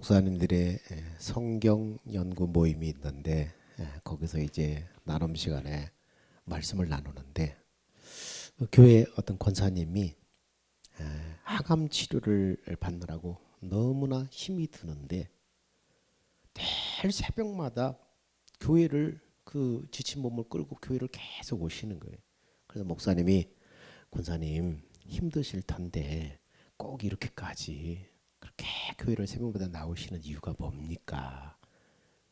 목사님들의 성경 연구 모임이 있는데 거기서 이제 나눔 시간에 말씀을 나누는데 교회 어떤 권사님이 항암 치료를 받느라고 너무나 힘이 드는데 매일 새벽마다 교회를 그 지친 몸을 끌고 교회를 계속 오시는 거예요. 그래서 목사님이 권사님 힘드실 텐데 꼭 이렇게까지 그렇게 교회를 새벽마다 나오시는 이유가 뭡니까?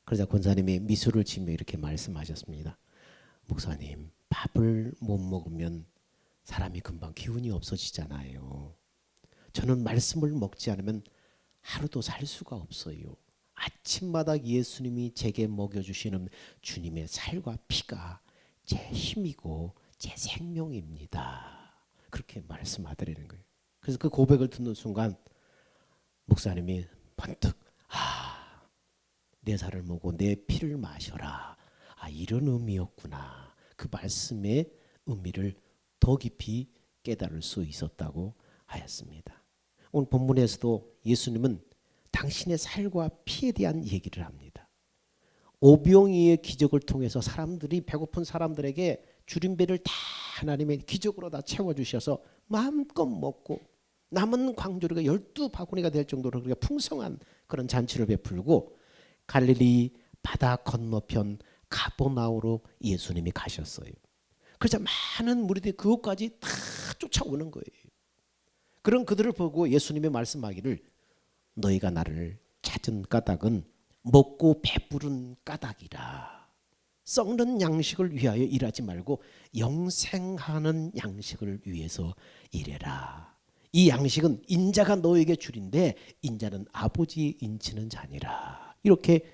그러자 권사님이 미소를 지으며 이렇게 말씀하셨습니다. 목사님, 밥을 못 먹으면 사람이 금방 기운이 없어지잖아요. 저는 말씀을 먹지 않으면 하루도 살 수가 없어요. 아침마다 예수님이 제게 먹여주시는 주님의 살과 피가 제 힘이고 제 생명입니다. 그렇게 말씀하더라는 거예요. 그래서 그 고백을 듣는 순간 목사님이 번뜩 내 살을 먹고 내 피를 마셔라. 이런 의미였구나. 그 말씀의 의미를 더 깊이 깨달을 수 있었다고 하였습니다. 오늘 본문에서도 예수님은 당신의 살과 피에 대한 얘기를 합니다. 오병이의 기적을 통해서 사람들이 배고픈 사람들에게 주린 배를 다 하나님의 기적으로 다 채워주셔서 마음껏 먹고 남은 광주리가 12바구니가 될 정도로 그렇게 풍성한 그런 잔치를 베풀고 갈릴리 바다 건너편 가버나움으로 예수님이 가셨어요. 그래서 많은 무리들이 그것까지 다 쫓아오는 거예요. 그런 그들을 보고 예수님이 말씀하기를 너희가 나를 찾은 까닭은 먹고 배부른 까닭이라. 썩는 양식을 위하여 일하지 말고 영생하는 양식을 위해서 일해라. 이 양식은 인자가 너에게 주린데 인자는 아버지의 인치는 자니라. 이렇게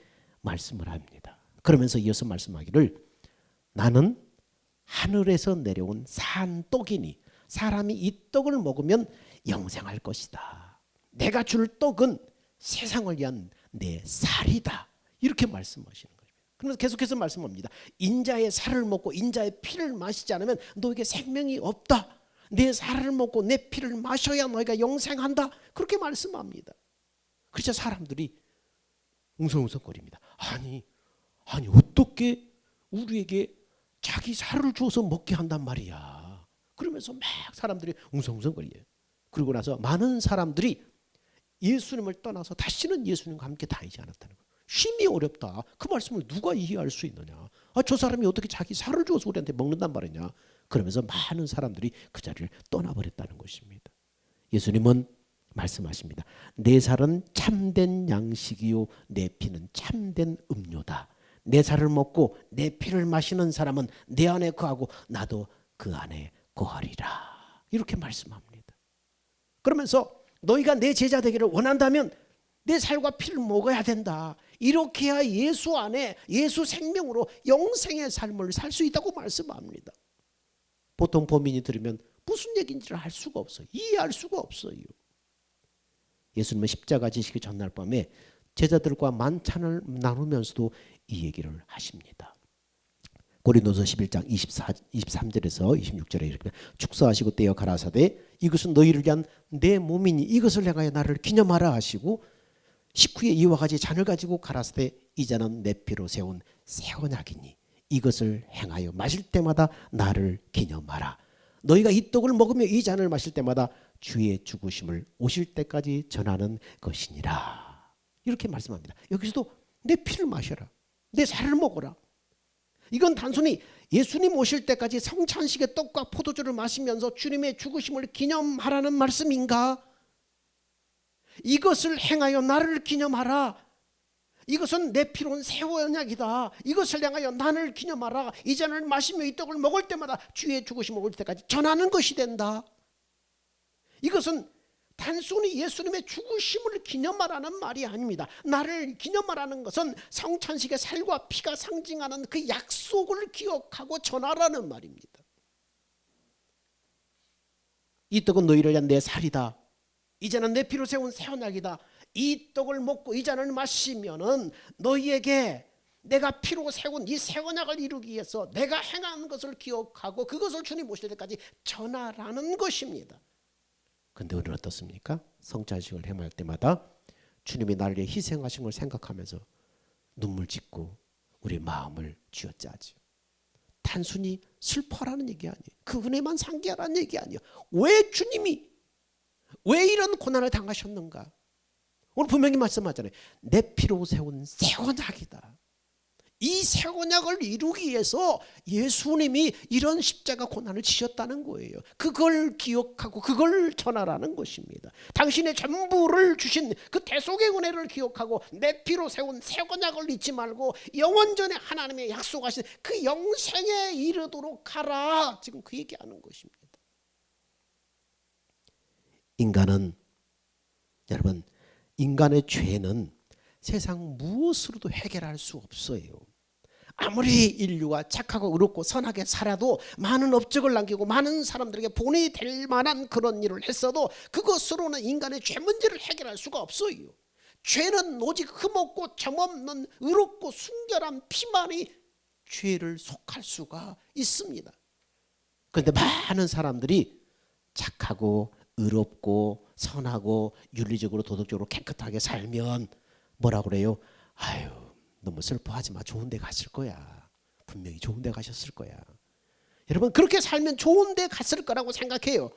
말씀을 합니다. 그러면서 이어서 말씀하기를 나는 하늘에서 내려온 산 떡이니 사람이 이 떡을 먹으면 영생할 것이다. 내가 줄 떡은 세상을 위한 내 살이다. 이렇게 말씀하시는 거예요. 그래서 계속해서 말씀합니다. 인자의 살을 먹고 인자의 피를 마시지 않으면 너에게 생명이 없다. 내 살을 먹고 내 피를 마셔야 너희가 영생한다. 그렇게 말씀합니다. 그래서 사람들이 웅성웅성거립니다. 아니 어떻게 우리에게 자기 살을 주어서 먹게 한단 말이야. 그러면서 막 사람들이 웅성웅성거려요. 그러고 나서 많은 사람들이 예수님을 떠나서 다시는 예수님과 함께 다니지 않았다는 거예요. 힘이 어렵다. 그 말씀을 누가 이해할 수 있느냐. 저 사람이 어떻게 자기 살을 주어서 우리한테 먹는단 말이냐. 그러면서 많은 사람들이 그 자리를 떠나버렸다는 것입니다. 예수님은 말씀하십니다. 내 살은 참된 양식이요 내 피는 참된 음료다. 내 살을 먹고 내 피를 마시는 사람은 내 안에 거하고 나도 그 안에 거하리라. 이렇게 말씀합니다. 그러면서 너희가 내 제자 되기를 원한다면 내 살과 피를 먹어야 된다. 이렇게 해야 예수 안에 예수 생명으로 영생의 삶을 살 수 있다고 말씀합니다. 보통 범인이 들으면 무슨 얘기인지를 알 수가 없어요. 이해할 수가 없어요. 예수님은 십자가 지시기 전날 밤에 제자들과 만찬을 나누면서도 이 얘기를 하십니다. 고린도서 11장 23절에서 26절에 이렇게 축사하시고 떼어 가라사대 이것은 너희를 위한 내 몸이니 이것을 행하여 나를 기념하라 하시고 19에 이와 같이 잔을 가지고 가라사대 이 잔은 내 피로 세운 새 언약이니 이것을 행하여 마실 때마다 나를 기념하라. 너희가 이 떡을 먹으며 이 잔을 마실 때마다 주의 죽으심을 오실 때까지 전하는 것이니라. 이렇게 말씀합니다. 여기서도 내 피를 마셔라. 내 살을 먹어라. 이건 단순히 예수님 오실 때까지 성찬식의 떡과 포도주를 마시면서 주님의 죽으심을 기념하라는 말씀인가? 이것을 행하여 나를 기념하라. 이것은 내 피로 온 새 언약이다. 이것을 향하여 나를 기념하라. 이 잔을 마시며 이 떡을 먹을 때마다 주의 죽으심을 올 때까지 전하는 것이 된다. 이것은 단순히 예수님의 죽으심을 기념하라는 말이 아닙니다. 나를 기념하라는 것은 성찬식의 살과 피가 상징하는 그 약속을 기억하고 전하라는 말입니다. 이 떡은 너희를 위한 내 살이다. 이제는 내 피로 세운 새 언약이다. 이 떡을 먹고 이 잔을 마시면은 너희에게 내가 피로 세운 이 새 언약을 이루기 위해서 내가 행한 것을 기억하고 그것을 주님 오실 때까지 전하라는 것입니다. 근데 오늘 어떻습니까? 성찬식을 행할 때마다 주님이 나를 위해 희생하신 걸 생각하면서 눈물 짓고 우리 마음을 쥐어짜죠. 단순히 슬퍼라는 얘기 아니에요. 그 은혜만 상기하라는 얘기 아니에요. 왜 주님이 왜 이런 고난을 당하셨는가? 오늘 분명히 말씀하잖아요. 내 피로 세운 새 언약이다. 이 새 언약을 이루기 위해서 예수님이 이런 십자가 고난을 지셨다는 거예요. 그걸 기억하고 그걸 전하라는 것입니다. 당신의 전부를 주신 그 대속의 은혜를 기억하고 내 피로 세운 새 언약을 잊지 말고 영원전에 하나님의 약속하신 그 영생에 이르도록 하라. 지금 그 얘기하는 것입니다. 인간은, 여러분, 인간의 죄는 세상 무엇으로도 해결할 수 없어요. 아무리 인류가 착하고 의롭고 선하게 살아도 많은 업적을 남기고 많은 사람들에게 본이 될 만한 그런 일을 했어도 그것으로는 인간의 죄 문제를 해결할 수가 없어요. 죄는 오직 흠없고 점없는 의롭고 순결한 피만이 죄를 속할 수가 있습니다. 그런데 많은 사람들이 착하고 의롭고 선하고 윤리적으로 도덕적으로 깨끗하게 살면 뭐라 그래요? 아유, 너무 슬퍼하지 마. 좋은 데 갔을 거야. 분명히 좋은 데 가셨을 거야. 여러분, 그렇게 살면 좋은 데 갔을 거라고 생각해요.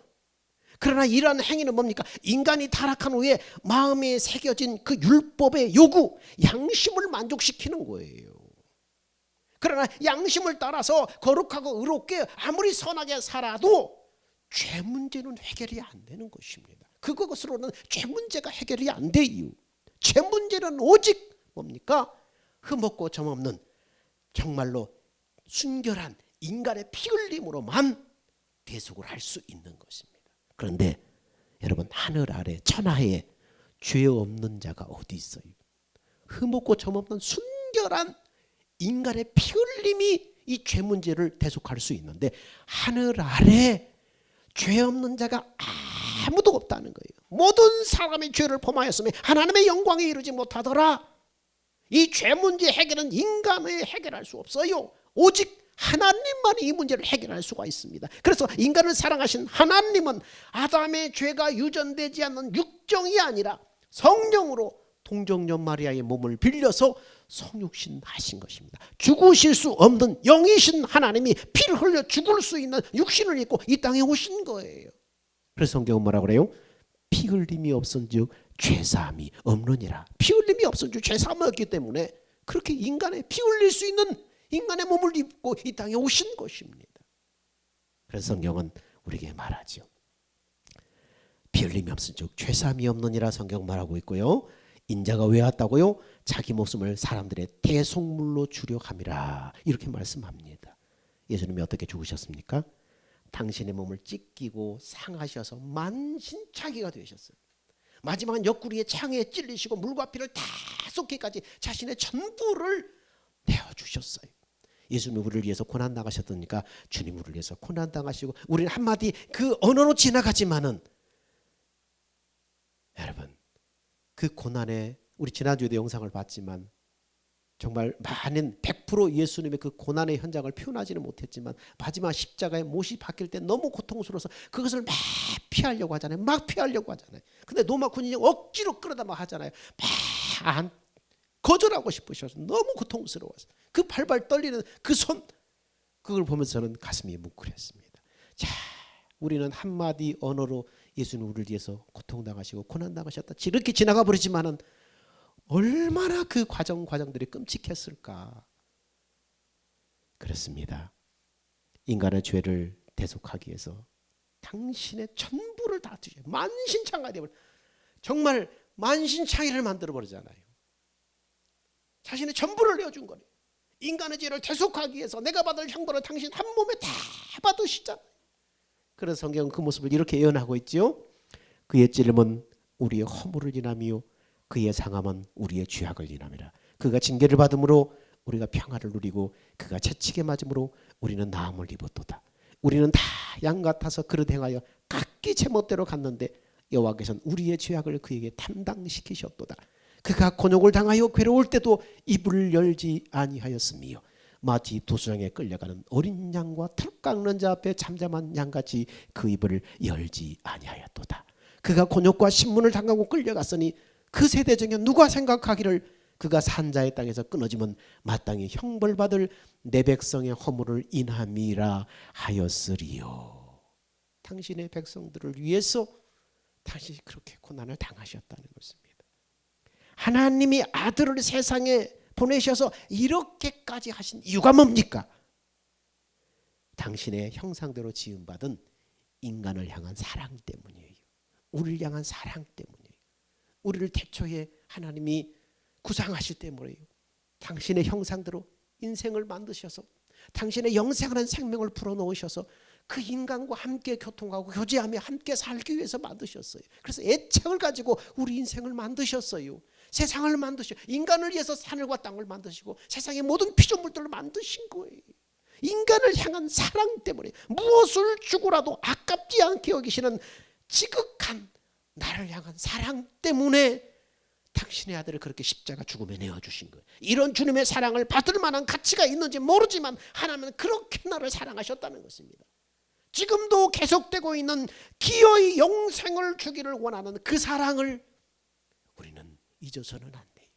그러나 이러한 행위는 뭡니까? 인간이 타락한 후에 마음에 새겨진 그 율법의 요구, 양심을 만족시키는 거예요. 그러나 양심을 따라서 거룩하고 의롭게 아무리 선하게 살아도 죄 문제는 해결이 안 되는 것입니다. 그것으로는 죄 문제가 해결이 안 돼요. 죄 문제는 오직 뭡니까? 흠없고 점없는 정말로 순결한 인간의 피 흘림으로만 대속을 할 수 있는 것입니다. 그런데 여러분, 하늘 아래 천하에 죄 없는 자가 어디 있어요? 흠없고 점없는 순결한 인간의 피 흘림이 이 죄 문제를 대속할 수 있는데 하늘 아래 죄 없는 자가 아무도 없다는 거예요. 모든 사람의 죄를 범하였으며 하나님의 영광에 이르지 못하더라. 이 죄 문제 해결은 인간이 해결할 수 없어요. 오직 하나님만이 이 문제를 해결할 수가 있습니다. 그래서 인간을 사랑하신 하나님은 아담의 죄가 유전되지 않는 육정이 아니라 성령으로 동정녀 마리아의 몸을 빌려서 성육신 하신 것입니다. 죽으실 수 없는 영이신 하나님이 피를 흘려 죽을 수 있는 육신을 입고 이 땅에 오신 거예요. 그래서 성경은 뭐라고 그래요? 피 흘림이 없은즉 죄사함이 없느니라. 피 흘림이 없은즉 죄사함이 없기 때문에 그렇게 인간의 피 흘릴 수 있는 인간의 몸을 입고 이 땅에 오신 것입니다. 그래서 성경은 우리에게 말하죠. 피 흘림이 없은즉 죄사함이 없느니라 성경 말하고 있고요. 인자가 왜 왔다고요? 자기 목숨을 사람들의 대속물로 주려 함이라 이렇게 말씀합니다. 예수님이 어떻게 죽으셨습니까? 당신의 몸을 찢기고 상하셔서 만신창이가 되셨어요. 마지막은 옆구리에 창에 찔리시고 물과 피를 다 쏟기까지 자신의 전부를 내어주셨어요. 예수님이 우리를 위해서 고난 당하셨으니까 주님 우리를 위해서 고난 당하시고 우리는 한마디 그 언어로 지나가지만은 여러분 그 고난에 우리 지난주에도 영상을 봤지만 정말 많은 100% 예수님의 그 고난의 현장을 표현하지는 못했지만 마지막 십자가에 못이 박힐 때 너무 고통스러워서 그것을 막 피하려고 하잖아요. 막 피하려고 하잖아요. 근데 로마 군인이 억지로 끌어다 막 하잖아요. 막 거절하고 싶으셔서 너무 고통스러워서 그 발발 떨리는 그 손 그걸 보면서 저는 가슴이 뭉클했습니다. 자, 우리는 한마디 언어로 예수님 우리를 위해서 고통당하시고 고난당하셨다 이렇게 지나가 버리지만은 얼마나 그 과정들이 끔찍했을까. 그렇습니다. 인간의 죄를 대속하기 위해서 당신의 전부를 다 드셔 만신창이가 되면 정말 만신창이를 만들어 버리잖아요. 자신의 전부를 내어준 거예요. 인간의 죄를 대속하기 위해서 내가 받을 형벌을 당신 한 몸에 다 받으시잖아요. 그래서 성경은 그 모습을 이렇게 예언하고 있죠. 그의 찔림은 우리의 허물을 인하며 그의 상함은 우리의 죄악을 인함이라. 그가 징계를 받음으로 우리가 평화를 누리고 그가 채찍에 맞음으로 우리는 나음을 입었도다. 우리는 다 양 같아서 그릇 행하여 각기 제멋대로 갔는데 여호와께서는 우리의 죄악을 그에게 담당시키셨도다. 그가 곤욕을 당하여 괴로울 때도 입을 열지 아니하였으며 마치 도수장에 끌려가는 어린 양과 털 깎는 자 앞에 잠잠한 양같이 그 입을 열지 아니하였도다. 그가 곤욕과 신문을 당하고 끌려갔으니 그 세대 중에 누가 생각하기를 그가 산자의 땅에서 끊어지면 마땅히 형벌받을 내 백성의 허물을 인함이라 하였으리요. 당신의 백성들을 위해서 당신이 그렇게 고난을 당하셨다는 것입니다. 하나님이 아들을 세상에 보내셔서 이렇게까지 하신 이유가 뭡니까? 당신의 형상대로 지음받은 인간을 향한 사랑 때문이에요. 우리를 향한 사랑 때문이에요. 우리를 태초에 하나님이 구상하실 때문이에요. 당신의 형상대로 인생을 만드셔서 당신의 영생하는 생명을 불어넣으셔서 그 인간과 함께 교통하고 교제하며 함께 살기 위해서 만드셨어요. 그래서 애착을 가지고 우리 인생을 만드셨어요. 세상을 만드시고 인간을 위해서 하늘과 땅을 만드시고 세상의 모든 피조물들을 만드신 거예요. 인간을 향한 사랑 때문에 무엇을 주고라도 아깝지 않게 여기시는 지극한 나를 향한 사랑 때문에 당신의 아들을 그렇게 십자가 죽음에 내어주신 거예요. 이런 주님의 사랑을 받을 만한 가치가 있는지 모르지만 하나님은 그렇게 나를 사랑하셨다는 것입니다. 지금도 계속되고 있는 기어이 영생을 주기를 원하는 그 사랑을 우리는 잊어서는 안 돼요.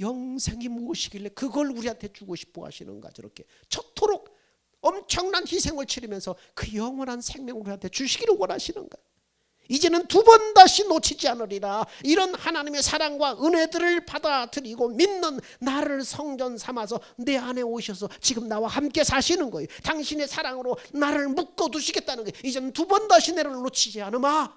영생이 무엇이길래 그걸 우리한테 주고 싶어 하시는가. 저렇게 저토록 엄청난 희생을 치르면서 그 영원한 생명을 우리한테 주시기를 원하시는가. 이제는 두 번 다시 놓치지 않으리라. 이런 하나님의 사랑과 은혜들을 받아들이고 믿는 나를 성전 삼아서 내 안에 오셔서 지금 나와 함께 사시는 거예요. 당신의 사랑으로 나를 묶어두시겠다는 거예요. 이제는 두 번 다시 나를 놓치지 않으마.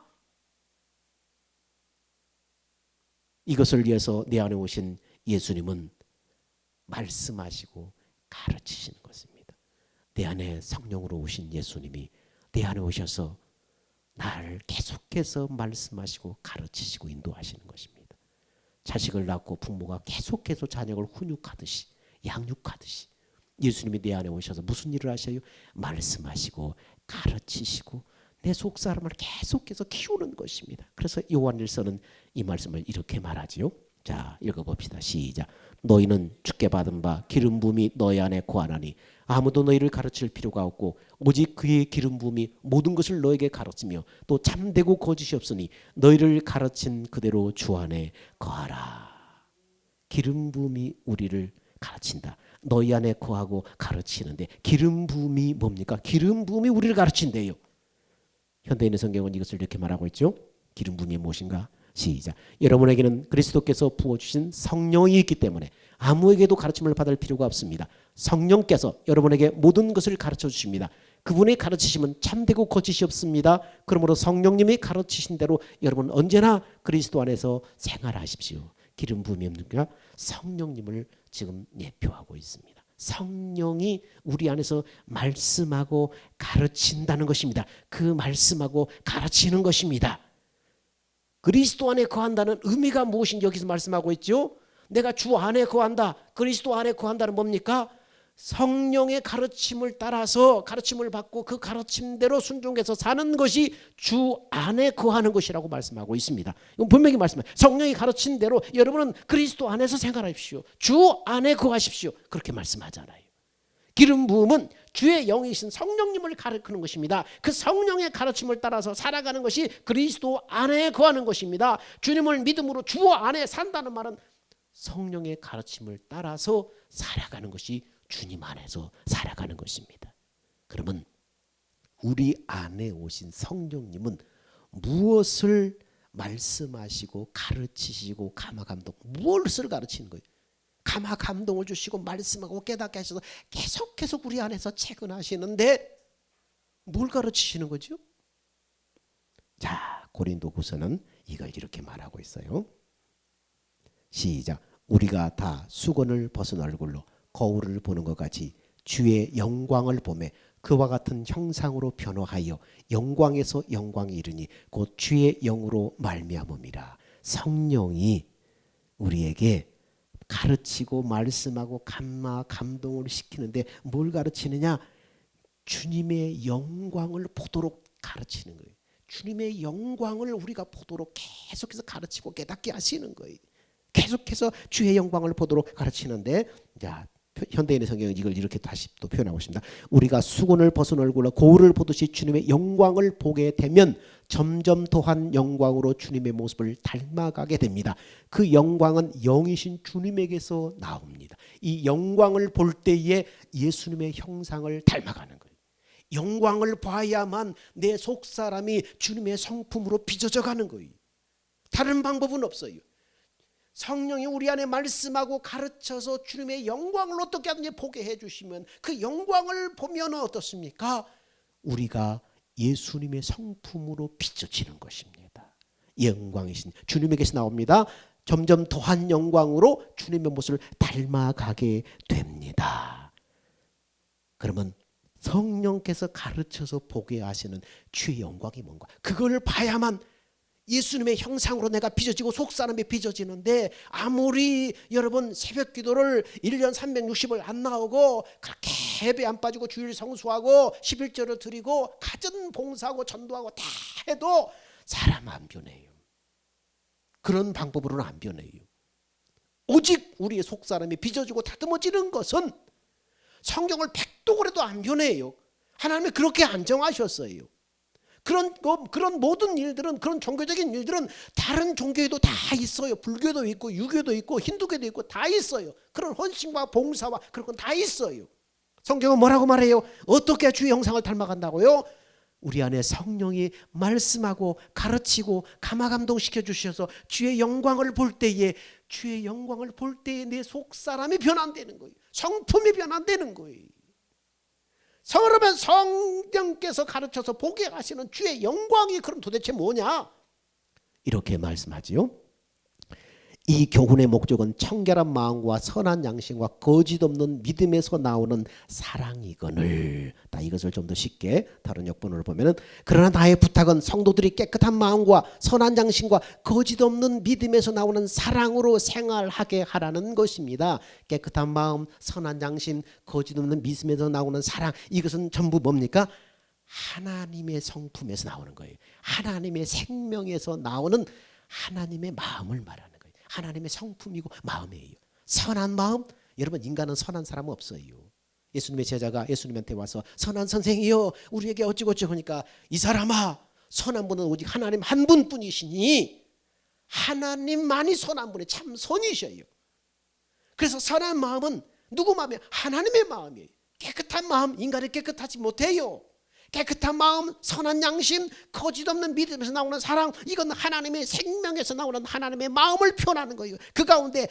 이것을 위해서 내 안에 오신 예수님은 말씀하시고 가르치시는 것입니다. 내 안에 성령으로 오신 예수님이 내 안에 오셔서 나를 계속해서 말씀하시고 가르치시고 인도하시는 것입니다. 자식을 낳고 부모가 계속해서 자녀를 훈육하듯이 양육하듯이 예수님이 내 안에 오셔서 무슨 일을 하셔요? 말씀하시고 가르치시고 내 속사람을 계속해서 키우는 것입니다. 그래서 요한일서는 이 말씀을 이렇게 말하지요. 자, 읽어봅시다. 시작. 너희는 주께 받은 바 기름 부음이 너희 안에 거하나니 아무도 너희를 가르칠 필요가 없고 오직 그의 기름 부음이 모든 것을 너에게 가르치며 또 참되고 거짓이 없으니 너희를 가르친 그대로 주 안에 거하라. 기름 부음이 우리를 가르친다. 너희 안에 거하고 가르치는데 기름 부음이 뭡니까? 기름 부음이 우리를 가르친대요. 현대인의 성경은 이것을 이렇게 말하고 있죠. 기름 부음이 무엇인가? 시작. 여러분에게는 그리스도께서 부어주신 성령이 있기 때문에 아무에게도 가르침을 받을 필요가 없습니다. 성령께서 여러분에게 모든 것을 가르쳐 주십니다. 그분의 가르치심은 참되고 거짓이 없습니다. 그러므로 성령님이 가르치신 대로 여러분 언제나 그리스도 안에서 생활하십시오. 기름 부음이 뭡니까? 성령님을 지금 예표하고 있습니다. 성령이 우리 안에서 말씀하고 가르친다는 것입니다. 그 말씀하고 가르치는 것입니다. 그리스도 안에 거한다는 의미가 무엇인지 여기서 말씀하고 있죠. 내가 주 안에 거한다. 그리스도 안에 거한다는 뭡니까? 성령의 가르침을 따라서 가르침을 받고 그 가르침대로 순종해서 사는 것이 주 안에 거하는 것이라고 말씀하고 있습니다. 이건 분명히 말씀해요. 성령이 가르친 대로 여러분은 그리스도 안에서 생활하십시오. 주 안에 거하십시오. 그렇게 말씀하잖아요. 기름 부음은 주의 영이신 성령님을 가르치는 것입니다. 그 성령의 가르침을 따라서 살아가는 것이 그리스도 안에 거하는 것입니다. 주님을 믿음으로 주 안에 산다는 말은 성령의 가르침을 따라서 살아가는 것이 주님 안에서 살아가는 것입니다. 그러면 우리 안에 오신 성령님은 무엇을 말씀하시고 가르치시고 감화감동, 무엇을 가르치는 거예요? 감화 감동을 주시고 말씀하고 깨닫게 하셔서 계속해서 우리 안에서 체근하시는데 뭘 가르치시는 거죠? 자, 고린도후서는 이걸 이렇게 말하고 있어요. 시작. 우리가 다 수건을 벗은 얼굴로 거울을 보는 것 같이 주의 영광을 보매 그와 같은 형상으로 변화하여 영광에서 영광에 이르니 곧 주의 영으로 말미암음이라. 성령이 우리에게 가르치고 말씀하고 감화 감동을 시키는데 뭘 가르치느냐? 주님의 영광을 보도록 가르치는 거예요. 주님의 영광을 우리가 보도록 계속해서 가르치고 깨닫게 하시는 거예요. 계속해서 주의 영광을 보도록 가르치는데, 자, 현대인의 성경은 이걸 이렇게 다시 또 표현하고 있습니다. 우리가 수건을 벗은 얼굴로 거울을 보듯이 주님의 영광을 보게 되면 점점 더한 영광으로 주님의 모습을 닮아가게 됩니다. 그 영광은 영이신 주님에게서 나옵니다. 이 영광을 볼 때에 예수님의 형상을 닮아가는 거예요. 영광을 봐야만 내 속사람이 주님의 성품으로 빚어져 가는 거예요. 다른 방법은 없어요. 성령이 우리 안에 말씀하고 가르쳐서 주님의 영광을 어떻게 하든지 보게 해주시면 그 영광을 보면 어떻습니까? 우리가 예수님의 성품으로 빚어지는 것입니다. 영광이신 주님에게서 나옵니다. 점점 더한 영광으로 주님의 모습을 닮아가게 됩니다. 그러면 성령께서 가르쳐서 보게 하시는 주의 영광이 뭔가? 그걸 봐야만 예수님의 형상으로 내가 빚어지고 속사람이 빚어지는데, 아무리 여러분 새벽 기도를 1년 360을 안 나오고 그렇게 예배 안 빠지고 주일 성수하고 11절을 드리고 가정 봉사하고 전도하고 다 해도 사람 안 변해요. 그런 방법으로는 안 변해요. 오직 우리의 속사람이 빚어지고 다듬어지는 것은 성경을 백독을 해도 안 변해요. 하나님이 그렇게 안정하셨어요. 그런 모든 일들은, 그런 종교적인 일들은 다른 종교에도 다 있어요. 불교도 있고 유교도 있고 힌두교도 있고 다 있어요. 그런 헌신과 봉사와 그런 건 다 있어요. 성경은 뭐라고 말해요? 어떻게 주의 형상을 닮아간다고요? 우리 안에 성령이 말씀하고 가르치고 감화감동시켜 주셔서 주의 영광을 볼 때에, 주의 영광을 볼 때에 내 속사람이 변환되는 거예요. 성품이 변환되는 거예요. 그러면 성령께서 가르쳐서 보게 하시는 주의 영광이 그럼 도대체 뭐냐? 이렇게 말씀하지요. 이 교훈의 목적은 청결한 마음과 선한 양심과 거짓 없는 믿음에서 나오는 사랑이거늘. 이것을 좀 더 쉽게 다른 역본을 보면은, 그러나 나의 부탁은 성도들이 깨끗한 마음과 선한 양심과 거짓 없는 믿음에서 나오는 사랑으로 생활하게 하라는 것입니다. 깨끗한 마음, 선한 양심, 거짓 없는 믿음에서 나오는 사랑, 이것은 전부 뭡니까? 하나님의 성품에서 나오는 거예요. 하나님의 생명에서 나오는 하나님의 마음을 말하는 거예요. 하나님의 성품이고 마음이에요. 선한 마음, 여러분 인간은 선한 사람은 없어요. 예수님의 제자가 예수님한테 와서 선한 선생이요 우리에게 어찌고찌고 하니까, 이 사람아, 선한 분은 오직 하나님 한 분뿐이시니 하나님만이 선한 분이 참 선이셔요. 그래서 선한 마음은 누구 마음이에요? 하나님의 마음이에요. 깨끗한 마음, 인간이 깨끗하지 못해요. 깨끗한 마음, 선한 양심, 거짓 없는 믿음에서 나오는 사랑, 이건 하나님의 생명에서 나오는 하나님의 마음을 표현하는 거예요. 그 가운데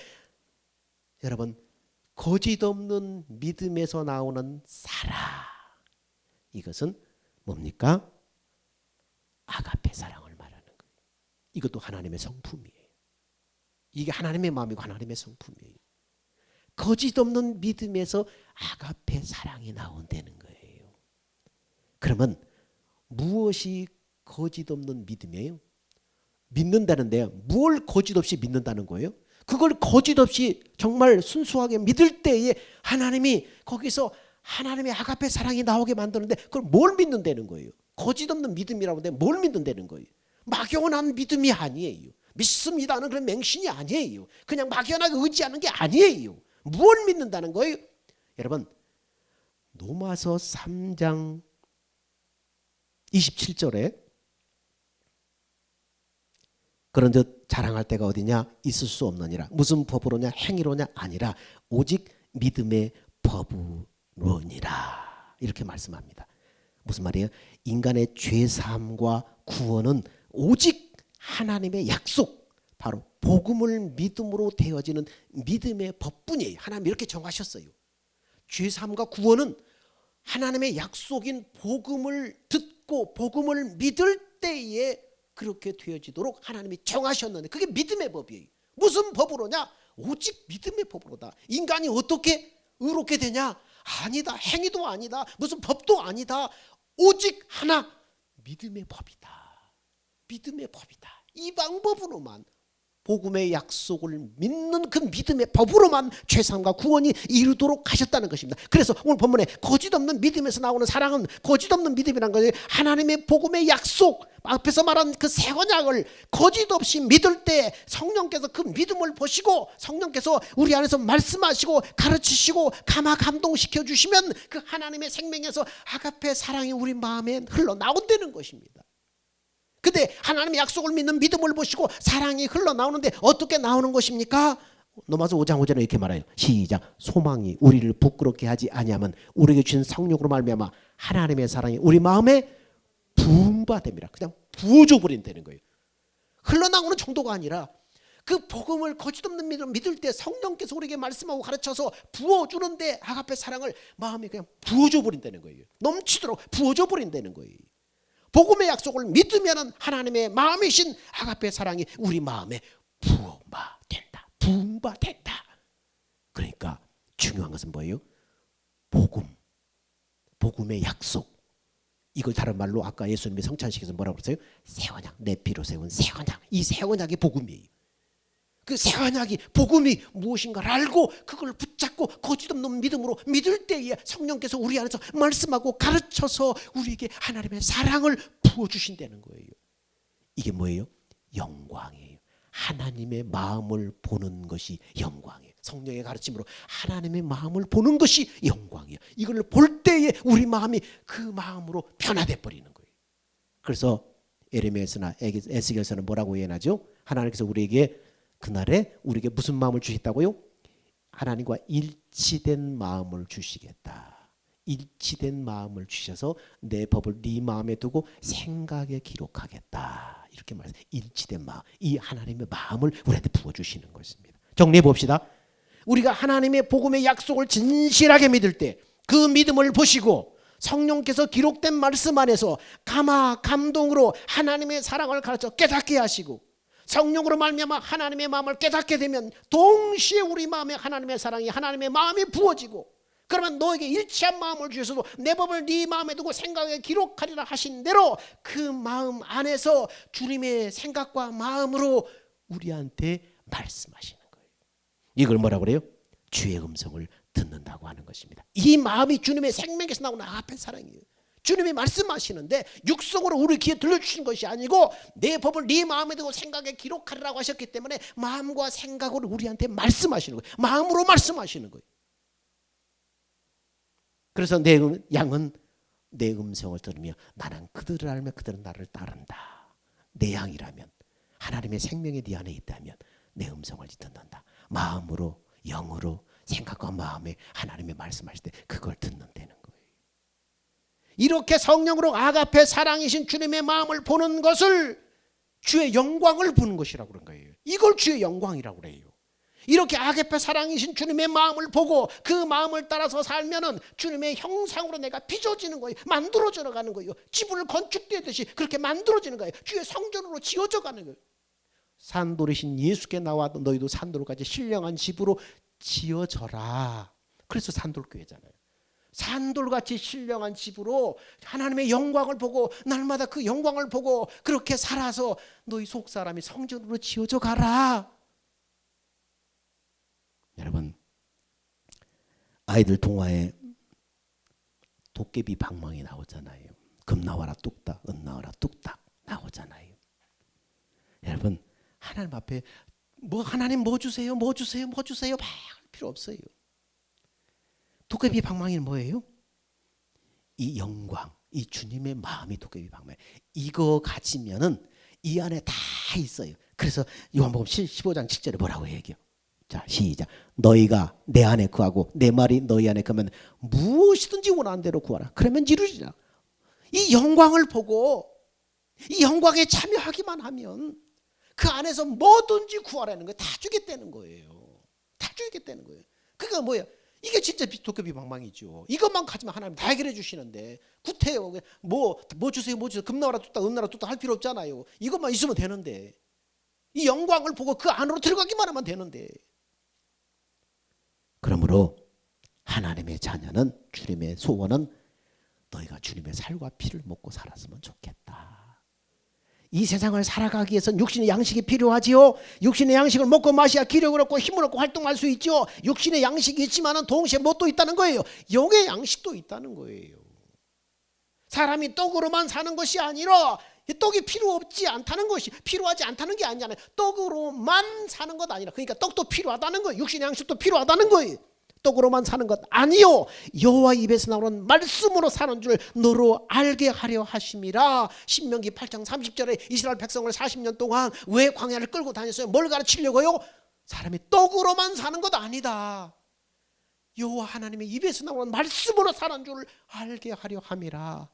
여러분, 거짓 없는 믿음에서 나오는 사랑, 이것은 뭡니까? 아가페 사랑을 말하는 거예요. 이것도 하나님의 성품이에요. 이게 하나님의 마음이고 하나님의 성품이에요. 거짓 없는 믿음에서 아가페 사랑이 나온다는 거예요. 그러면 무엇이 거짓 없는 믿음이에요? 믿는다는데 뭘 거짓 없이 믿는다는 거예요? 그걸 거짓 없이 정말 순수하게 믿을 때에 하나님이 거기서 하나님의 아가페 사랑이 나오게 만드는데, 그걸 뭘 믿는다는 거예요? 거짓 없는 믿음이라고 하는데 뭘 믿는다는 거예요? 막연한 믿음이 아니에요. 믿습니다는 그런 맹신이 아니에요. 그냥 막연하게 의지하는 게 아니에요. 뭘 믿는다는 거예요? 여러분, 로마서 3장 27절에 그런즉 자랑할 때가 어디냐? 있을 수 없느니라. 무슨 법으로냐? 행위로냐? 아니라 오직 믿음의 법으로니라. 이렇게 말씀합니다. 무슨 말이에요? 인간의 죄사함과 구원은 오직 하나님의 약속, 바로 복음을 믿음으로 되어지는 믿음의 법뿐이에요. 하나님 이렇게 정하셨어요. 죄사함과 구원은 하나님의 약속인 복음을 듣고 복음을 믿을 때에 그렇게 되어지도록 하나님이 정하셨는데, 그게 믿음의 법이에요. 무슨 법으로냐? 오직 믿음의 법으로다. 인간이 어떻게 의롭게 되냐? 아니다. 행위도 아니다. 무슨 법도 아니다. 오직 하나, 믿음의 법이다. 믿음의 법이다. 이 방법으로만 복음의 약속을 믿는 그 믿음의 법으로만 죄사함과 구원이 이루도록 하셨다는 것입니다. 그래서 오늘 본문에 거짓 없는 믿음에서 나오는 사랑은 거짓 없는 믿음이라는 것이 하나님의 복음의 약속, 앞에서 말한 그 새 언약을 거짓 없이 믿을 때 성령께서 그 믿음을 보시고 성령께서 우리 안에서 말씀하시고 가르치시고 감동시켜 주시면 그 하나님의 생명에서 아가페 사랑이 우리 마음에 흘러나온다는 것입니다. 근데 하나님의 약속을 믿는 믿음을 보시고 사랑이 흘러나오는데 어떻게 나오는 것입니까? 로마서 5장 5절에 이렇게 말해요. 시작. 소망이 우리를 부끄럽게 하지 아니하면 우리에게 주신 성령으로 말미암아 하나님의 사랑이 우리 마음에 부음바 됩니다. 그냥 부어줘 버린다는 거예요. 흘러나오는 정도가 아니라 그 복음을 거짓 없는 믿음으로 믿을 때 성령께서 우리에게 말씀하고 가르쳐서 부어주는데 아가페 사랑을 마음에 그냥 부어줘 버린다는 거예요. 넘치도록 부어줘 버린다는 거예요. 복음의 약속을 믿으면 하나님의 마음이신 아가페 사랑이 우리 마음에 부음바된다. 부음바된다. 그러니까 중요한 것은 뭐예요? 복음의 약속. 이걸 다른 말로 아까 예수님이 성찬식에서 뭐라고 그랬어요? 새 언약, 내 피로 세운 새 언약. 이 새 언약이 복음이에요. 그 새 언약이 복음이 무엇인가를 알고 그걸 붙잡고 거짓 없는 믿음으로 믿을 때에 성령께서 우리 안에서 말씀하고 가르쳐서 우리에게 하나님의 사랑을 부어주신다는 거예요. 이게 뭐예요? 영광이에요. 하나님의 마음을 보는 것이 영광이에요. 성령의 가르침으로 하나님의 마음을 보는 것이 영광이에요. 이걸 볼 때에 우리 마음이 그 마음으로 변화돼 버리는 거예요. 그래서 에레미야서나 에스겔서는 뭐라고 예언하죠? 하나님께서 우리에게 그날에 우리에게 무슨 마음을 주셨다고요? 하나님과 일치된 마음을 주시겠다. 일치된 마음을 주셔서 내 법을 네 마음에 두고 생각에 기록하겠다. 이렇게 말해서 일치된 마음, 이 하나님의 마음을 우리한테 부어주시는 것입니다. 정리해 봅시다. 우리가 하나님의 복음의 약속을 진실하게 믿을 때 그 믿음을 보시고 성령께서 기록된 말씀 안에서 감동으로 하나님의 사랑을 가르쳐 깨닫게 하시고 성령으로 말미암아 하나님의 마음을 깨닫게 되면 동시에 우리 마음에 하나님의 사랑이 하나님의 마음이 부어지고 그러면 너에게 일치한 마음을 주셔서 내 법을 네 마음에 두고 생각에 기록하리라 하신 대로 그 마음 안에서 주님의 생각과 마음으로 우리한테 말씀하시는 거예요. 이걸 뭐라고 그래요? 주의 음성을 듣는다고 하는 것입니다. 이 마음이 주님의 생명에서 나오는 아가페 사랑이에요. 주님이 말씀하시는데 육성으로 우리 귀에 들려주신 것이 아니고 내 법을 네 마음에 두고 생각에 기록하리라고 하셨기 때문에 마음과 생각으로 우리한테 말씀하시는 거예요. 마음으로 말씀하시는 거예요. 그래서 내 양은 내 음성을 들으며 나는 그들을 알며 그들은 나를 따른다. 내 양이라면 하나님의 생명이 네 안에 있다면 내 음성을 듣는다. 마음으로 영으로 생각과 마음에 하나님의 말씀하실 때 그걸 듣는다는 거예요. 이렇게 성령으로 아가페 사랑이신 주님의 마음을 보는 것을 주의 영광을 보는 것이라고 그런 거예요. 이걸 주의 영광이라고 그래요. 이렇게 아가페 사랑이신 주님의 마음을 보고 그 마음을 따라서 살면은 주님의 형상으로 내가 빚어지는 거예요. 만들어져 가는 거예요. 집을 건축되듯이 그렇게 만들어지는 거예요. 주의 성전으로 지어져 가는 거예요. 산돌이신 예수께 나와 너희도 산돌같이 신령한 집으로 지어져라. 그래서 산돌교회잖아요. 산돌같이 신령한 집으로 하나님의 영광을 보고 날마다 그 영광을 보고 그렇게 살아서 너희 속사람이 성전으로 지어져 가라. 여러분, 아이들 동화에 도깨비 방망이 나오잖아요. 금 나와라 뚝딱, 은 나와라 뚝딱 나오잖아요. 여러분, 하나님 앞에 하나님 뭐 주세요, 뭐 주세요, 뭐 주세요 막 할 필요 없어요. 도깨비 방망이는 뭐예요? 이 영광, 이 주님의 마음이 도깨비 방망이. 이거 가지면은 이 안에 다 있어요. 그래서 요한복음 15장 7절에 뭐라고 얘기해요? 자, 시작. 너희가 내 안에 구하고 내 말이 너희 안에 거면 무엇이든지 원하는 대로 구하라. 그러면 이루리라. 이 영광을 보고 이 영광에 참여하기만 하면 그 안에서 뭐든지 구하라는 거예요. 다 주겠다는 거예요. 다 주겠다는 거예요. 그게 뭐예요? 이게 진짜 도깨비 방망이죠. 이것만 가지면 하나님 다 해결해 주시는데 구태여 뭐 주세요, 뭐 주세요. 금 나와라 뚝딱, 은 나와라 뚝딱 할 필요 없잖아요. 이것만 있으면 되는데 이 영광을 보고 그 안으로 들어가기만 하면 되는데. 그러므로 하나님의 자녀는 주님의 소원은 너희가 주님의 살과 피를 먹고 살았으면 좋겠다. 이 세상을 살아가기 위해서는 육신의 양식이 필요하지요. 육신의 양식을 먹고 마셔야 기력을 얻고 힘을 얻고 활동할 수 있죠. 육신의 양식이 있지만 동시에 뭣도 있다는 거예요. 영의 양식도 있다는 거예요. 사람이 떡으로만 사는 것이 아니라 떡이 필요 없지 않다는 것이 필요하지 않다는 게 아니잖아요. 떡으로만 사는 것 아니라 그러니까 떡도 필요하다는 거예요. 육신의 양식도 필요하다는 거예요. 떡으로만 사는 것 아니요 여호와 입에서 나오는 말씀으로 사는 줄 너로 알게 하려 하심이라. 신명기 8장 30절에 이스라엘 백성을 40년 동안 왜 광야를 끌고 다녔어요? 뭘 가르치려고요? 사람이 떡으로만 사는 것 아니다. 여호와 하나님의 입에서 나오는 말씀으로 사는 줄 알게 하려 함이라.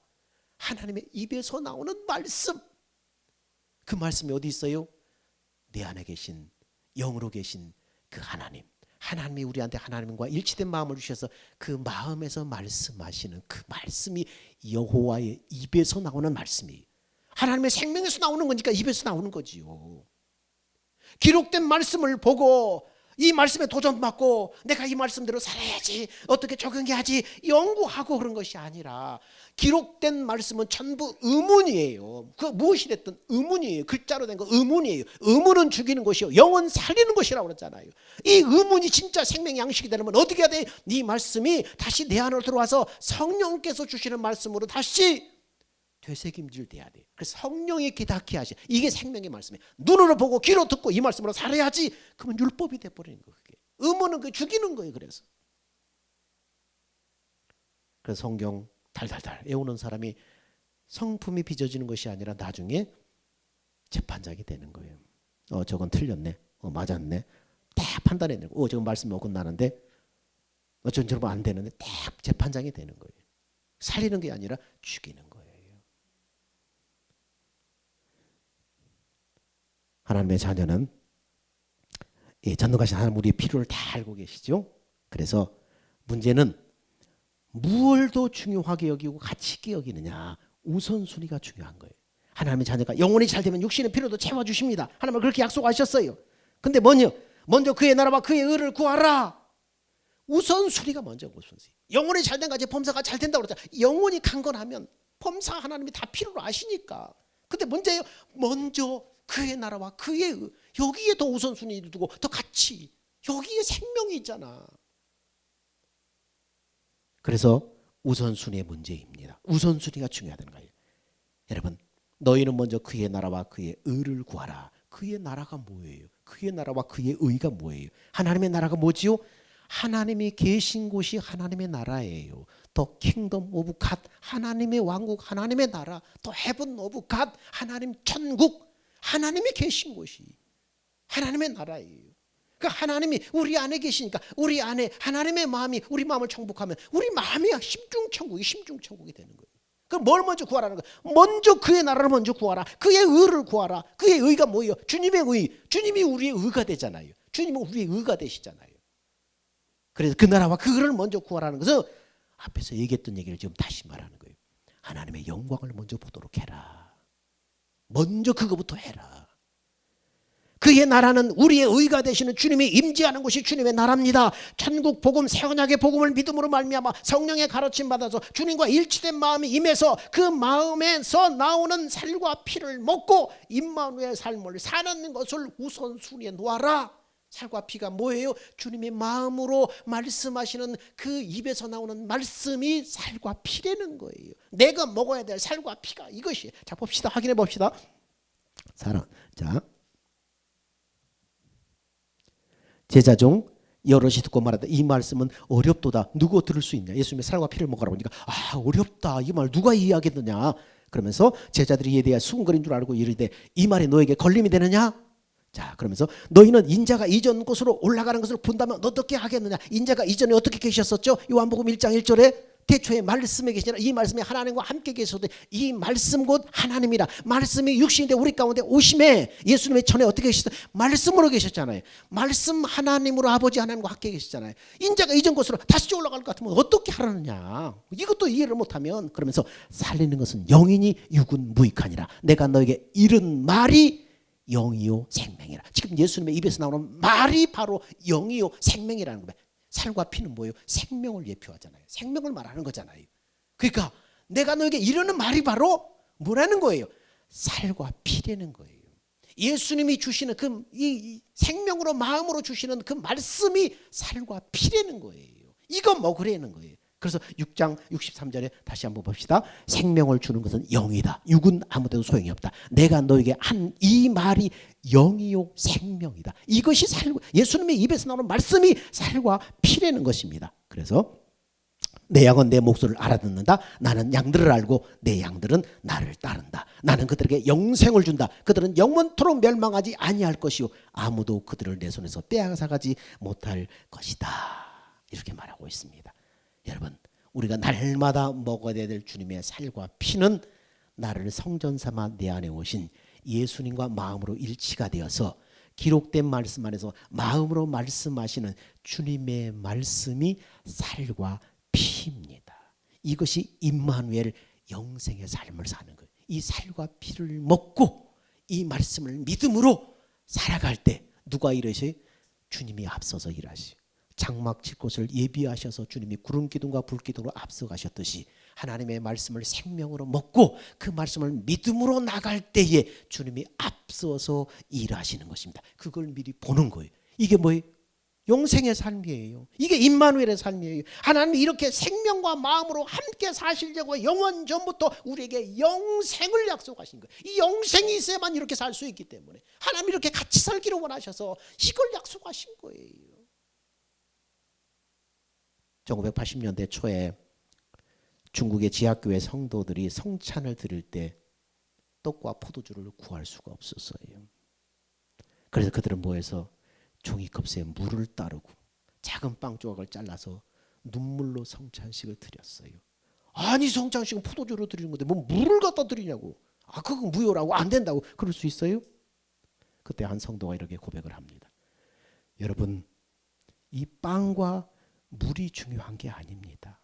하나님의 입에서 나오는 말씀, 그 말씀이 어디 있어요? 내 안에 계신 영으로 계신 그 하나님, 하나님이 우리한테 하나님과 일치된 마음을 주셔서 그 마음에서 말씀하시는 그 말씀이 여호와의 입에서 나오는 말씀이에요. 하나님의 생명에서 나오는 거니까 입에서 나오는 거지요. 기록된 말씀을 보고 이 말씀에 도전받고 내가 이 말씀대로 살아야지, 어떻게 적용해야지 연구하고 그런 것이 아니라 기록된 말씀은 전부 의문이에요. 그 무엇이 됐든 의문이에요. 글자로 된 거 의문이에요. 의문은 죽이는 것이요 영은 살리는 것이라고 그랬잖아요. 이 의문이 진짜 생명 양식이 되려면 어떻게 해야 돼? 이 말씀이 다시 내 안으로 들어와서 성령께서 주시는 말씀으로 다시 되새김질 돼야 돼. 그래서 성령이 깨닫게 하시. 이게 생명의 말씀이에요. 눈으로 보고 귀로 듣고 이 말씀으로 살아야지. 그러면 율법이 돼버리는 거예요. 그게. 의문은 그 죽이는 거예요. 그래서 성경 달달달 외우는 사람이 성품이 빚어지는 것이 아니라 나중에 재판장이 되는 거예요. 저건 틀렸네. 맞았네. 딱 판단해내고 저건 말씀이 어긋나는데 저런 안 되는데 딱 재판장이 되는 거예요. 살리는 게 아니라 죽이는 거예요. 하나님의 자녀는 전능하신 하나님 우리의 필요를 다 알고 계시죠. 그래서 문제는 무엇을 더 중요하게 여기고 가치 있게 여기느냐, 우선순위가 중요한 거예요. 하나님의 자녀가 영혼이 잘 되면 육신의 필요도 채워주십니다. 하나님은 그렇게 약속하셨어요. 근데 먼저 그의 나라와 그의 의를 구하라. 우선순위가 먼저 우선순위. 영혼이 잘 된 가지 범사가 잘 된다고 그러잖아요. 영혼이 강건하면 범사 하나님이 다 필요로 아시니까. 근데 문제예요. 먼저 그의 나라와 그의 의, 여기에 더 우선순위를 두고 더 가치, 여기에 생명이 있잖아. 그래서 우선순위의 문제입니다. 우선순위가 중요하다는 거예요. 여러분, 너희는 먼저 그의 나라와 그의 의를 구하라. 그의 나라가 뭐예요? 그의 나라와 그의 의가 뭐예요? 하나님의 나라가 뭐지요? 하나님이 계신 곳이 하나님의 나라예요. The kingdom of God, 하나님의 왕국, 하나님의 나라. The heaven of God, 하나님 천국, 하나님이 계신 곳이 하나님의 나라예요. 그러니까 하나님이 우리 안에 계시니까 우리 안에 하나님의 마음이 우리 마음을 정복하면 우리 마음이 심중천국이 되는 거예요. 그럼 뭘 먼저 구하라는 거예요? 먼저 그의 나라를 먼저 구하라. 그의 의를 구하라. 그의 의가 뭐예요? 주님의 의. 주님이 우리의 의가 되잖아요. 주님은 우리의 의가 되시잖아요. 그래서 그 나라와 그 의를 먼저 구하라는 것은 앞에서 얘기했던 얘기를 지금 다시 말하는 거예요. 하나님의 영광을 먼저 보도록 해라. 먼저 그거부터 해라. 그의 나라는 우리의 의가 되시는 주님이 임재하는 곳이 주님의 나라입니다. 천국 복음, 새 언약의 복음을 믿음으로 말미암아 성령의 가르침 받아서 주님과 일치된 마음이 임해서 그 마음에서 나오는 살과 피를 먹고 임마누엘 삶을 사는 것을 우선순위에 놓아라. 살과 피가 뭐예요? 주님의 마음으로 말씀하시는 그 입에서 나오는 말씀이 살과 피라는 거예요. 내가 먹어야 될 살과 피가 이것이에요. 자, 봅시다. 확인해 봅시다. 자, 제자 중 여럿이 듣고 말하다 이 말씀은 어렵도다. 누구 들을 수 있냐? 예수님의 살과 피를 먹으라고 하니까 어렵다. 이 말 누가 이해하겠느냐? 그러면서 제자들이 이에 대해 수군거린 줄 알고 이르되 이 말이 너에게 걸림이 되느냐? 자, 그러면서 너희는 인자가 이전 곳으로 올라가는 것을 본다면 어떻게 하겠느냐? 인자가 이전에 어떻게 계셨었죠? 요한복음 1장 1절에 태초에 말씀에 계시니라. 이 말씀이 하나님과 함께 계셔도 이 말씀 곧 하나님이라. 말씀이 육신인데 우리 가운데 오심에 예수님의 전에 어떻게 계셨어요? 말씀으로 계셨잖아요. 말씀 하나님으로 아버지 하나님과 함께 계시잖아요. 인자가 이전 곳으로 다시 올라갈 것 같으면 어떻게 하라느냐? 이것도 이해를 못하면 그러면서 살리는 것은 영이니 육은 무익하니라. 내가 너에게 이른 말이 영이요 생명이라. 지금 예수님의 입에서 나오는 말이 바로 영이요 생명이라는 거예요. 살과 피는 뭐예요? 생명을 예표하잖아요. 생명을 말하는 거잖아요. 그러니까 내가 너에게 이르는 말이 바로 뭐라는 거예요? 살과 피라는 거예요. 예수님이 주시는 이 생명으로 마음으로 주시는 그 말씀이 살과 피라는 거예요. 이거 먹으라는 거예요. 그래서 6장 63절에 다시 한번 봅시다. 생명을 주는 것은 영이다. 육은 아무데도 소용이 없다. 내가 너에게 한 이 말이 영이요 생명이다. 이것이 살고 예수님의 입에서 나오는 말씀이 살과 피라는 것입니다. 그래서 내 양은 내 목소리를 알아듣는다. 나는 양들을 알고 내 양들은 나를 따른다. 나는 그들에게 영생을 준다. 그들은 영원토록 멸망하지 아니할 것이요 아무도 그들을 내 손에서 빼앗아가지 못할 것이다. 이렇게 말하고 있습니다. 여러분, 우리가 날마다 먹어야 될 주님의 살과 피는 나를 성전 삼아 내 안에 오신 예수님과 마음으로 일치가 되어서 기록된 말씀 안에서 마음으로 말씀하시는 주님의 말씀이 살과 피입니다. 이것이 임마누엘 영생의 삶을 사는 거예요. 이 살과 피를 먹고 이 말씀을 믿음으로 살아갈 때 누가 이러셔요? 주님이 앞서서 일하시요. 장막 칠 곳을 예비하셔서 주님이 구름 기둥과 불 기둥으로 앞서가셨듯이 하나님의 말씀을 생명으로 먹고 그 말씀을 믿음으로 나갈 때에 주님이 앞서서 일하시는 것입니다. 그걸 미리 보는 거예요. 이게 뭐예요? 영생의 삶이에요. 이게 임마누엘의 삶이에요. 하나님이 이렇게 생명과 마음으로 함께 사시려고 영원 전부터 우리에게 영생을 약속하신 거예요. 이 영생이 있어야만 이렇게 살 수 있기 때문에 하나님이 이렇게 같이 살기를 원하셔서 이걸 약속하신 거예요. 1980년대 초에 중국의 지하교회 성도들이 성찬을 드릴 때 떡과 포도주를 구할 수가 없었어요. 그래서 그들은 뭐해서 종이컵에 물을 따르고 작은 빵 조각을 잘라서 눈물로 성찬식을 드렸어요. 아니 성찬식은 포도주로 드리는 건데 뭐 물을 갖다 드리냐고. 아 그건 무효라고 안 된다고. 그럴 수 있어요? 그때 한 성도가 이렇게 고백을 합니다. 여러분, 이 빵과 물이 중요한 게 아닙니다.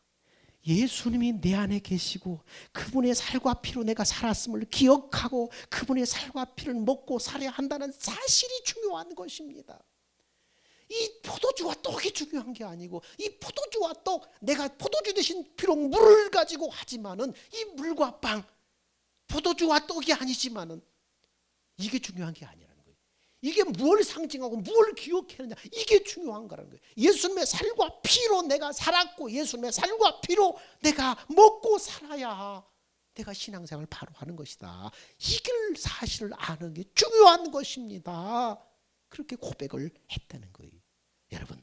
예수님이 내 안에 계시고 그분의 살과 피로 내가 살았음을 기억하고 그분의 살과 피를 먹고 살아야 한다는 사실이 중요한 것입니다. 이 포도주와 떡이 중요한 게 아니고 이 포도주와 떡, 내가 포도주 대신 비록 물을 가지고 하지만은 이 물과 빵, 포도주와 떡이 아니지만은 이게 중요한 게 아니라는 거예요. 이게 뭘 상징하고 뭘 기억하느냐, 이게 중요한 거라는 거예요. 예수님의 살과 피로 내가 살았고 예수님의 살과 피로 내가 먹고 살아야 내가 신앙생활을 바로 하는 것이다. 이걸 사실을 아는 게 중요한 것입니다. 그렇게 고백을 했다는 거예요. 여러분,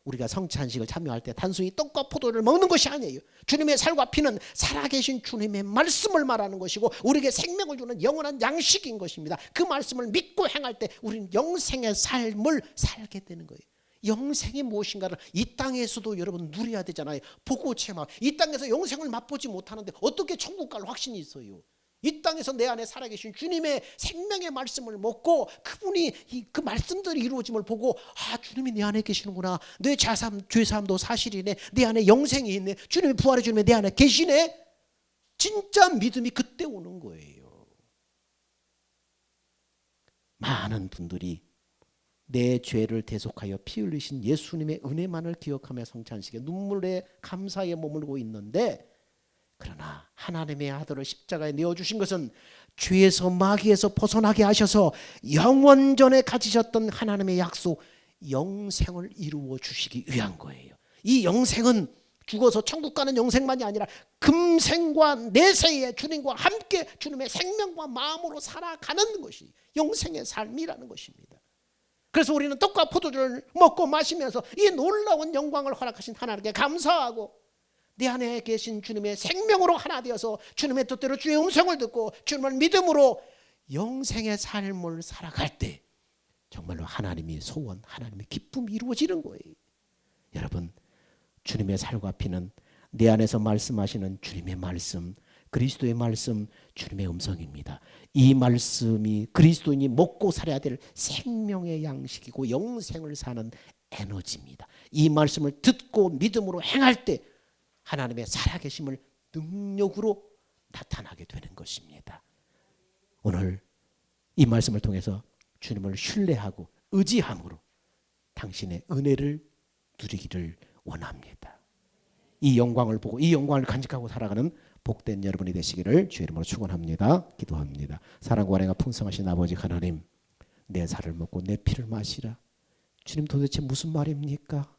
우리가 성찬식을 참여할 때 단순히 떡과 포도를 먹는 것이 아니에요. 주님의 살과 피는 살아계신 주님의 말씀을 말하는 것이고 우리에게 생명을 주는 영원한 양식인 것입니다. 그 말씀을 믿고 행할 때 우리는 영생의 삶을 살게 되는 거예요. 영생이 무엇인가를 이 땅에서도 여러분 누려야 되잖아요. 보고 체험하고. 이 땅에서 영생을 맛보지 못하는데 어떻게 천국 갈 확신이 있어요? 이 땅에서 내 안에 살아계신 주님의 생명의 말씀을 먹고 그분이 그 말씀들이 이루어짐을 보고 아 주님이 내 안에 계시는구나. 내 죄사함도 사실이네. 내 안에 영생이 있네. 주님이 부활해 주님이 내 안에 계시네. 진짜 믿음이 그때 오는 거예요. 많은 분들이 내 죄를 대속하여 피 흘리신 예수님의 은혜만을 기억하며 성찬식에 눈물에 감사에 머물고 있는데 그러나 하나님의 아들을 십자가에 내어주신 것은 죄에서 마귀에서 벗어나게 하셔서 영원전에 가지셨던 하나님의 약속 영생을 이루어 주시기 위한 거예요. 이 영생은 죽어서 천국 가는 영생만이 아니라 금생과 내세에 주님과 함께 주님의 생명과 마음으로 살아가는 것이 영생의 삶이라는 것입니다. 그래서 우리는 떡과 포도주를 먹고 마시면서 이 놀라운 영광을 허락하신 하나님께 감사하고 내 안에 계신 주님의 생명으로 하나 되어서 주님의 뜻대로 주의 음성을 듣고 주님을 믿음으로 영생의 삶을 살아갈 때 정말로 하나님의 소원, 하나님의 기쁨이 이루어지는 거예요. 여러분, 주님의 살과 피는 내 안에서 말씀하시는 주님의 말씀, 그리스도의 말씀, 주님의 음성입니다. 이 말씀이 그리스도인이 먹고 살아야 될 생명의 양식이고 영생을 사는 에너지입니다. 이 말씀을 듣고 믿음으로 행할 때 하나님의 살아계심을 능력으로 나타나게 되는 것입니다. 오늘 이 말씀을 통해서 주님을 신뢰하고 의지함으로 당신의 은혜를 누리기를 원합니다. 이 영광을 보고 이 영광을 간직하고 살아가는 복된 여러분이 되시기를 주의 이름으로 축원합니다. 기도합니다. 사랑과 은혜가 풍성하신 아버지 하나님, 내 살을 먹고 내 피를 마시라. 주님, 도대체 무슨 말입니까?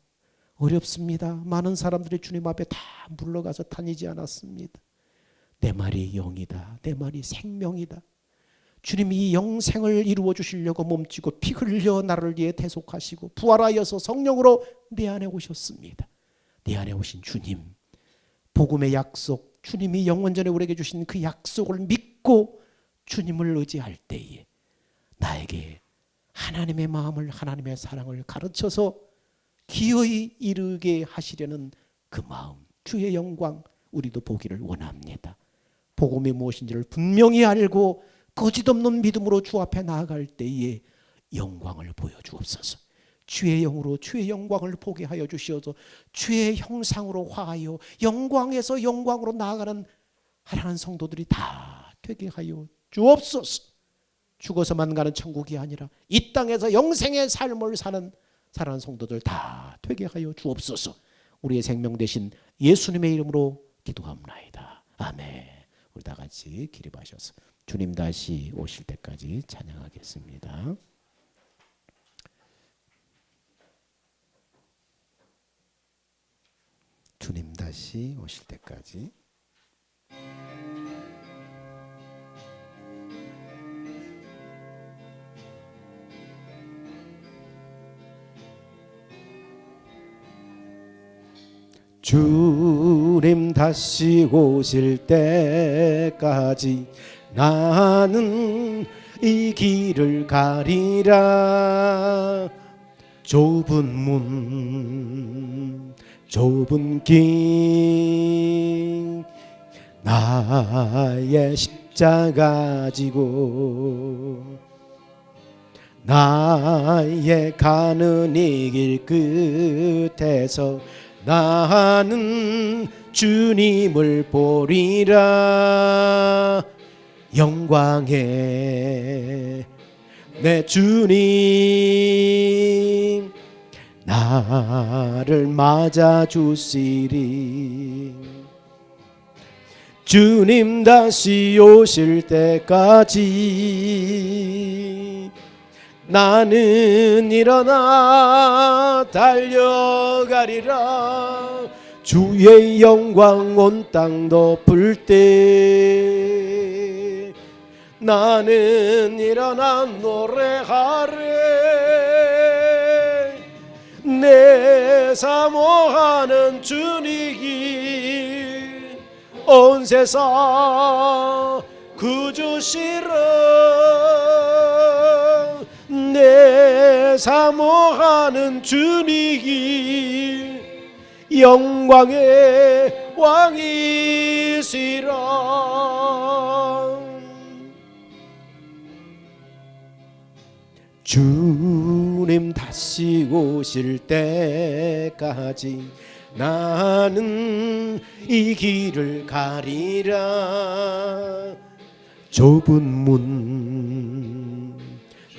어렵습니다. 많은 사람들이 주님 앞에 다 물러가서 다니지 않았습니다. 내 말이 영이다. 내 말이 생명이다. 주님이 이 영생을 이루어 주시려고 몸지고 피 흘려 나를 위해 대속하시고 부활하여서 성령으로 내 안에 오셨습니다. 내 안에 오신 주님, 복음의 약속, 주님이 영원전에 우리에게 주신 그 약속을 믿고 주님을 의지할 때에 나에게 하나님의 마음을, 하나님의 사랑을 가르쳐서 기어이 이르게 하시려는 그 마음, 주의 영광 우리도 보기를 원합니다. 복음이 무엇인지를 분명히 알고 거짓없는 믿음으로 주 앞에 나아갈 때에 영광을 보여주옵소서. 주의 영으로 주의 영광을 보게 하여 주시어서 주의 형상으로 화하여 영광에서 영광으로 나아가는 하나님 성도들이 다 되게 하여 주옵소서. 죽어서만 가는 천국이 아니라 이 땅에서 영생의 삶을 사는 사랑하는 성도들 다 되게 하여 주옵소서. 우리의 생명 되신 예수님의 이름으로 기도합나이다. 아멘. 우리 다 같이 기립하셔서 주님 다시 오실 때까지 찬양하겠습니다. 주님 다시 오실 때까지. 주님 다시 오실 때까지 나는 이 길을 가리라. 좁은 문, 좁은 길, 나의 십자가 지고 나의 가는 이 길 끝에서 나는 주님을 보리라. 영광의 내 주님 나를 맞아 주시리. 주님 다시 오실 때까지 나는 일어나 달려가리라. 주의 영광 온 땅 덮을 때 나는 일어나 노래하래. 내 사모하는 주님 온 세상 구주시라. 내 사모하는 주님 영광의 왕이시라. 주님 다시 오실 때까지 나는 이 길을 가리라. 좁은 문,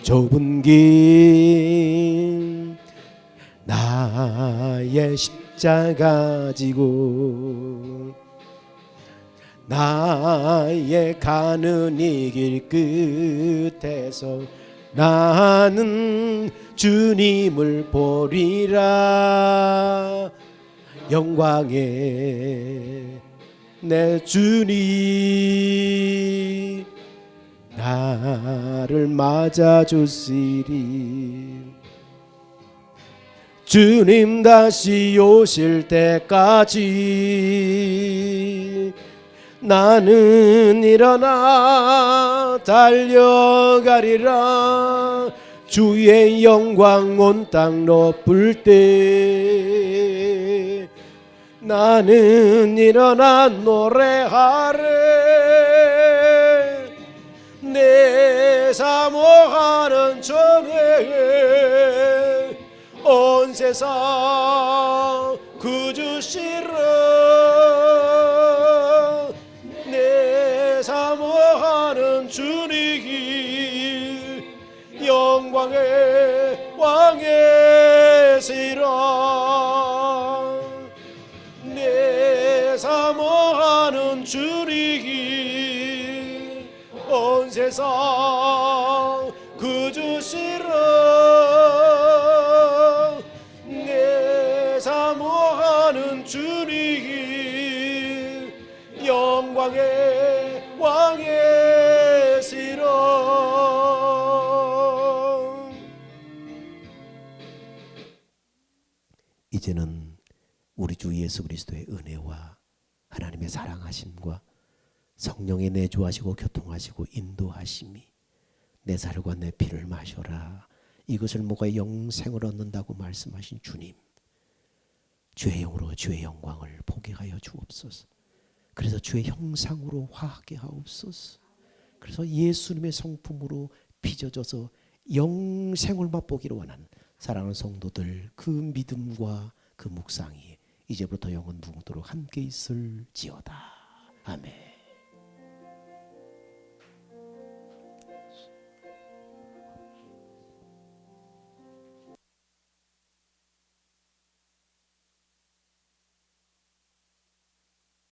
좁은 길, 나의 십자가 지고 나의 가는 이 길 끝에서 나는 주님을 보리라. 영광의 내 주님 나를 맞아 주시리. 주님 다시 오실 때까지 나는 일어나 달려가리라. 주의 영광 온 땅 덮을 때 나는 일어나 노래하래. 내 사모하는 전에 온 세상 구주시라. 내 사모하는 주님 영광의 왕이시라. 내 사모하는 주 세상 구주시러 내 사모하는 주님 영광의 왕이시라. 이제는 우리 주 예수 그리스도의 은혜와 하나님의 사랑하심과 성령의 내주하시고 교통하시고 인도하심이 내 살과 내 피를 마셔라 이것을 먹어 영생을 얻는다고 말씀하신 주님, 주의 영으로 주의 영광을 보게 하여 주옵소서. 그래서 주의 형상으로 화하게 하옵소서. 그래서 예수님의 성품으로 빚어져서 영생을 맛보기를 원하는 사랑하는 성도들, 그 믿음과 그 묵상이 이제부터 영원 무궁토록 함께 있을지어다. 아멘.